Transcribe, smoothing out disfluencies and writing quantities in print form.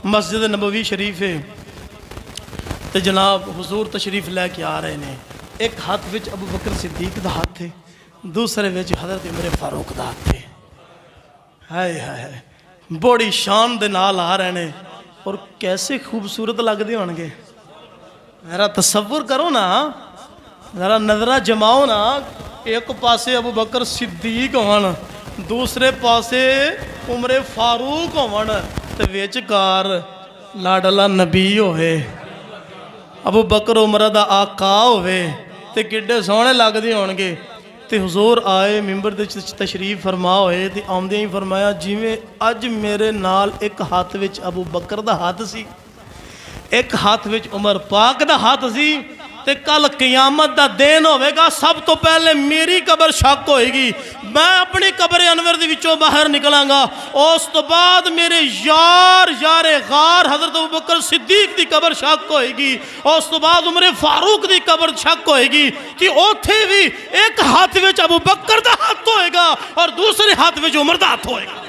मस्जिद नबवी शरीफ है तो जनाब हुजूर तशरीफ लैके आ रहे हैं। एक हाथ विच अबू बकर सिद्दीक दा हाथ है, दूसरे विच हज़रत उमर फारूक दा हाथ है। हाय हाय बड़ी शान दे नाल आ रहे हैं और कैसे खूबसूरत लगते होंगे। मेरा तसव्वुर करो ना, जरा नजरा जमाओ ना। एक पासे अबू बकर सिद्दीक होवन, दूसरे पासे उमर फारूक होवन ते विचकार लाडला नबी होवे, अबू बकर उमर दा आका होवे ते किड्डे सोहने लगदे होणगे। ते हुजूर आए मिंबर दे तशरीफ फरमा होए ते आउंदे ही फरमाया जिवें अज मेरे नाल एक हाथ विच अबू बकर दा हाथ सी, एक हाथ विच उमर पाक दा हाथ सी, ते कल क़यामत दा दिन होवेगा, सब तो पहले मेरी कबर शक होएगी। मैं अपनी कबर अनवर दे विचों बाहर निकलांगा, उस तो बाद मेरे यार यारे गार हज़रत अबू बकर सिद्दीक दी कबर शक होएगी, उस तो बाद उमर फारूक दी कबर शक होएगी कि उत्थे भी एक हाथ विच अबू बकर दा हाथ होएगा और दूसरे हाथ विच उमर दा हाथ होएगा।